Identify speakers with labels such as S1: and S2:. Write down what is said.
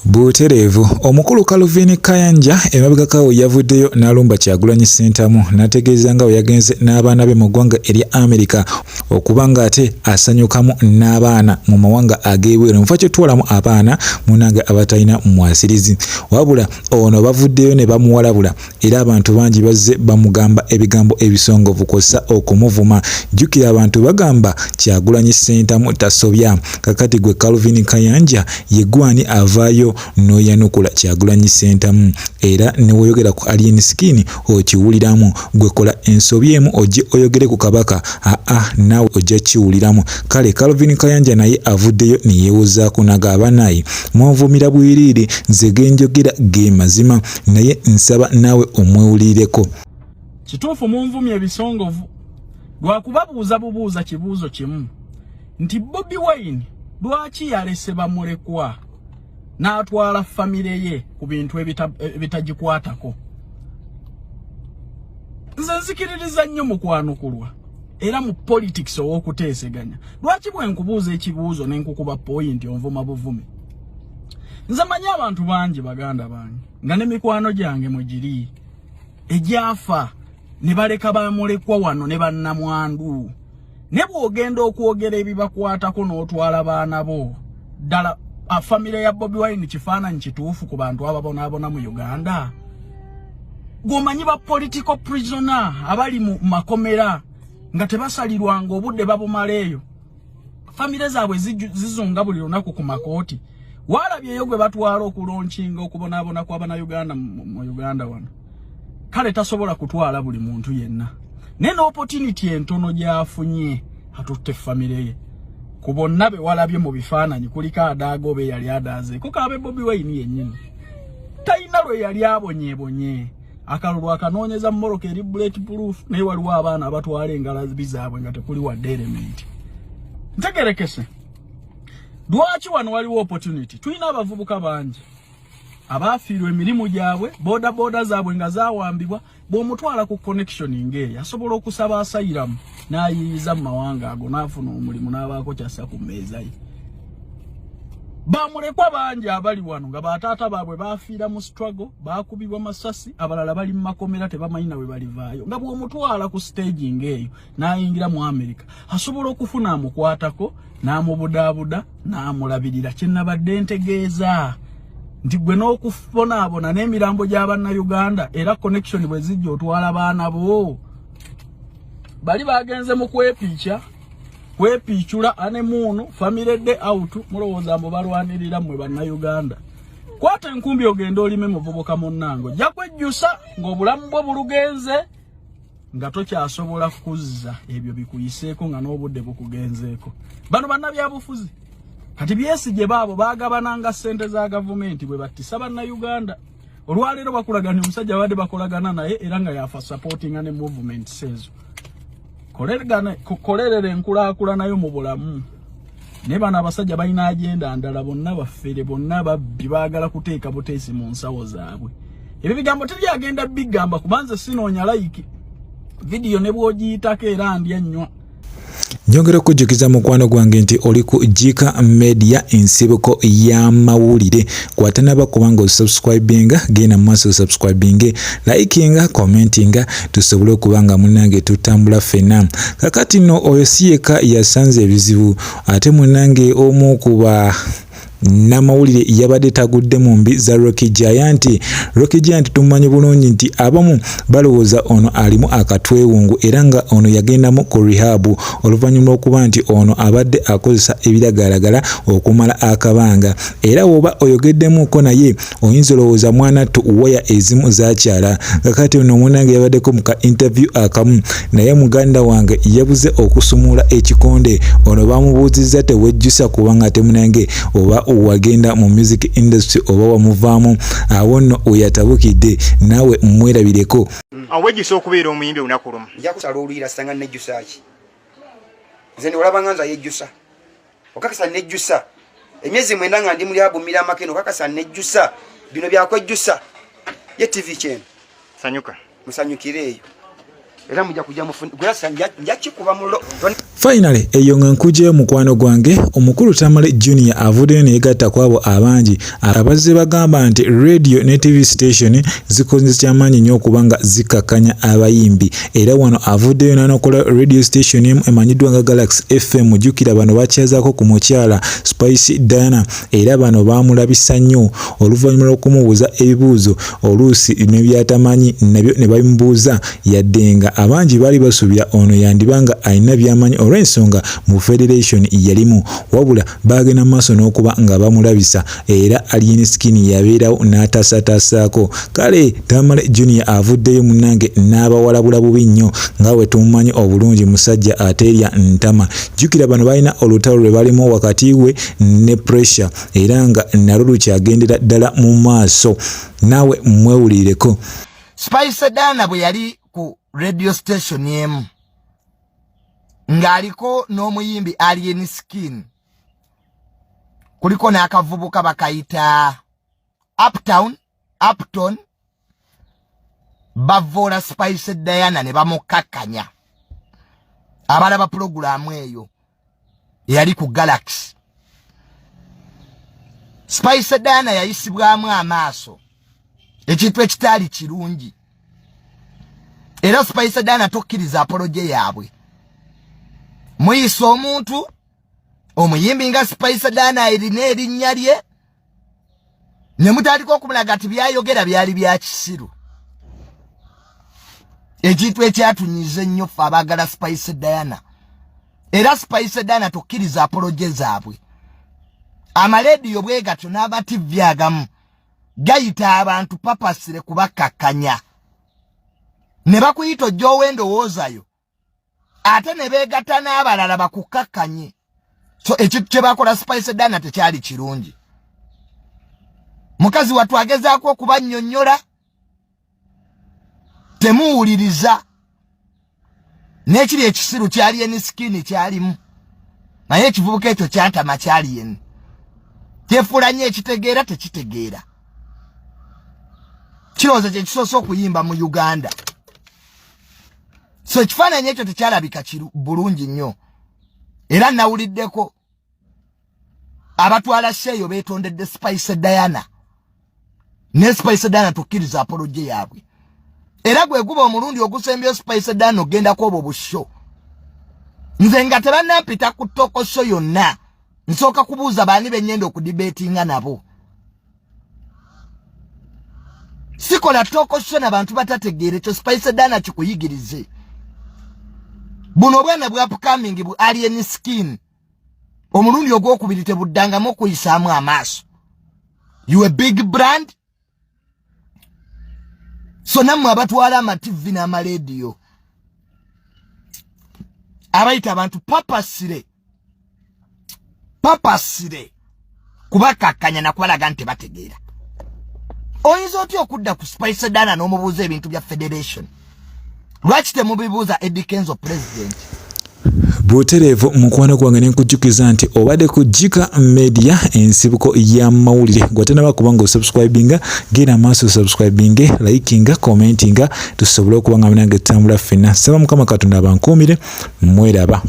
S1: Butereevu omukulu Calvin Kayanja emabegakawo yavuddeyo n'alumba Kyagulanyi Ssentamu n'ategeeza nga yagenze n'abaana be mu ggwanga erya Amerika okubanga ate asanyukamu n'abaana mu mawanga ag'ebweru mufa kyetwalamu abaana munange abatalina mwasirizi wabula ono bavuddeyo ne bamuwalabula era abantu bangi bazze bamugamba ebigambo ebisongovu kossa okumuvuma jjukira abantu bagamba Kyagulanyi Ssentamu tasobya kakati gwe Calvin Kayanja yegwani avaayo noyanukula Kyagulanyi Ssentamu era ne woyogera ku alien skin okiwuliramu gwe kola ensobyemu ojje oyogere ku kabaka nawe ojja kiwuliramu kale Calvin Kayanja naye avuddeyo ne yeewozaako nagaba naye mwonvumira bwiriire nze genjogera ge mazima naye nsaba nawe omwewulireko
S2: kituufu munvumya ebisongovu lwakubabuuza bubuuza kibuuzo kimu nti Bobiwine lwaki yalese bamulekwa n'atwala famire ye ku bintu ebitagikwatako nze nzikiririza nnyo mu kwanukulwa era mu politics ow'okuteeseganya lwaki bwe nkubuuza ekibuuzo ne nkukuba point onvuma buvume nze manyi abantu bangi baganda bange nga ne mikwano gyange mwe giri egyafa ne baleka bamulekwa wano ne bannamwandu ne bw'ogenda okwogera ebibakwatako n'otwala baana bo ddala famire ya Bobiwine kifaananyi kituufu ku bantu ababonaabona mu Uganda gomanyi ba political prisoner abali mu makomera nga tebasalirwanga obudde babumaleeyo famire zaabwe zizunga buli lunaku ku makooti walabyeyo gwe batwala okulonkinga okubonaabona kw'Abannayuganda mu Uganda wano kale tasobola kutwala buli muntu yenna nene opportunity entono gyafunye atutte famire ye kubonna be walabye mu bifaananyi kuliko adaagobe yali adaazeeko kaabe Bobiwine yennyini talina lwe yali abonyeebonye akalulu akanoonyeza mu Morocco eri bulletproof naye waliwo abaana abatwala engalabi zaabwe nga tekuli wadde element ntegerekese lwaki wano waliwo opportunity tulina abavubuka bangi abaafiirwa emirimu gyabwe boda zaabwe nga zaawambibwa bw'omutwala ku connection ng'eyo asobola okusaba asayiramu n'ayiyiza mu mawanga ago n'afuna omulimu n'abaako kyassa ku mmeeza ye bamulekwa bangi abali wano nga bataata baabwe baafiira mu struggle baakubibwa masasi abalala bali mu makomera tebamanyi nawe balivaayo nga bw'omutwala ku stage ng'eyo n'ayingira mu Amerika asobola okufuna amukwatako n'amubudaabuda n'amulabirira kye nabadde ntegeeza nti gwe n'okubonaabona n'emirambo gy'Abannayuganda era connection bwe zijja otwala baana bo bali bagenze mu kwepiichula anemuunu famire de out mulowooza mbo balwanirira mmwe Bannayuganda kwata enkumbi ogenda olime muvubuka munnango jja kwejjusa ng'obulamu bwe bulugenze nga tokyasobola kuzza ebyo bikuyiseeko nga n'obudde bukugenzeeko bano bannabyabufuzi kati byesije baabo baagabananga ssente za gavumenti bwe battisa Bannayuganda olwaleero bakulaganya omusajja wadde bakolagana naye era nga yafa supportinga ne movement sezo kolerere enkulaakulana nayo mu bulamu ne bano abasajja balina agenda ndala bonna baffere bonna babbi baagala kuteeka buteesi mu nsawo zaabwe ebyo bigambo tebyagenda bigamba kubanza sinoonya like video ne bw'ogiyitako era ndya nnywa
S1: Njongera kujjukiza mukwano gwange nti oli ku Jika Media ensibuko y'amawulire kwatanaba kubanga osubscribinga genda maaso subscribinge likinga commentinga tusobole okubanga munange tutambula fena kakati no oyo siyeka yasanze ebizibu ate munange omu kuba namawulire yabadde tagudde mu mbi za Rocky Giant tumanyi bulungi nti abamu balowooza ono alimu akatwewungu era nga ono yagendamu ku rehab oluvannyuma okuba nti ono abadde akozesa ebiragalagala okumala akabanga era woba oyogeddemuko naye oyinza olowooza mwana tu waya ezimu zakyala kakati ono munange yabaddeko mu ka interview akamu naye muganda wange yabuze okusumula ekikonde ono bamubuuzizza tewejjusa kubanga temunange oba wagenda mu music industry oba wamuvaamu awo nno oyatabukidde nawe mwerabireko
S3: awejjusa okubeera omuyimbi olunaku lumu
S4: nja kusala oluuyira sanga nejjusa ki nze ndi olaba nganza yejjusa okakasa nejjusa emyezi 9 nga ndi muli abumira amakeno okakasa nejjusa bino byakwejjusa ye TV kyeno
S3: sanyuka
S4: musanyukire eyo era mujja kujja mufuni gwasa njakikuba mulo.
S1: Finally, eyo nga nkuje mukwano gwange omukulu Tamale Junior avuddeyo neegatta kwabo abangi abazze bagamba nti radio ne TV station zikoze kyamaanyi nnyo okubanga zikakanya abayimbi era wano avuddeyo n'anakola radio station emanyiddwa nga Galaxy FM jjukira bano bakyazaako ku mukyala Spice Diana era bano baamulabisa nnyo oluvannyuma lw'okumubuuza ebibuuzo oluusi n'ebyatamanyi nabyo ne babimubuuza yadde nga abangi baali basuubira ono yandibanga alina by'amanyi olw'ensonga mu federation yalimu wabula baagenda maaso n'okuba nga bamulabisa era Alien Skin yabeerawo n'ataasataasaako kale Tamale Junior avuddeyo munnange n'abawalabula bubi nnyo nga bwe tumumanyi obulungi musajja ateerya ntama jjukira bano balina olutalo lwe balimu wakati we ne pressure era nga nalwo lukyagendera ddala mu maaso naawe mwewulireko.
S5: Spice Diana bwe yali ku radio station yemu ng'aliko n'omuyimbi Alien Skin kuliko n'akavubuka bakayita Upton bavoola Spice Diana ne bamukkakkanya abalaba pulogulaamu eyo yali ku Galaxy. Spice Diana yayisibwamu amaaso ekintu ekitaali kirungi era Spice Diana tokkiriza apoloje yaabwe. Muyisa omuntu omuyimbi nga Spice Diana erina erinnya lye ne mutandika okumulaga ati byayogera byali bya kisiru ekintu ekyatunyiza ennyo ffe abaagala Spice Diana era Spice Diana tokkiriza apoloje zaabwe. Amalediyo bwe gatyo n'amativi agamu gayita abantu papasire kubakkakkanya ne bakuyita ojja ow'endowoozayo ate ne beegatta n'abalala bakukkakkanye. So ekintu kye bakola Spice Diana tekyali kirungi. Mukazi wattu agezaako okubannyonnyola temuwuliriza n'ekiri ekisiru kyali Alien Skin kyalimu naye ekivubuka ekyo kyantama kyali yeni kyefuula nnyo ekitegeera tekitegeera. Kirowooza kye kisoose okuyimba mu Uganda. So ekifaananyi ekyo tekyalabika bulungi nnyo era nawuliddeko abatwala sheeyo beetondedde Spice Diana ne Spice Diana tukkiriza apoloje yaabwe era gwe guba omulundi ogusembyeyo Spice Diana ogendako obwo busho. Nze nga tebannampita ku ttoko show yonna nsooka kubuuza baani bennyenda okudibeetinga nabo. Sikola ttoko show n'abantu batategeere ekyo Spice Diana kikuyigirize. Buno bwana bwa upcoming bu Alien Skin omulundi ogwokubiri tebuddangamu okuyisaamu amaaso. You a big brand. So nammwe abatwala amativi n'amalediyo abayita abantu papasire kubakkakkanya na kubalaga nti bategeera. Oyinza otya okudda ku Spice Diana n'omubuuza ebintu bya federation? Lwaki temubibuuza Eddie Kenzo president?
S1: Butereevu mukwano gwange ne nkujjukiza nti obadde ku Jika Media ensibuko y'amawulire gwatanaba kubanga osubscribinga genda maaso subscribinge likinga commentinga tusobole okuba nga nange tambula ffenna. Saba Mukama Katonda abankuumire mweraba.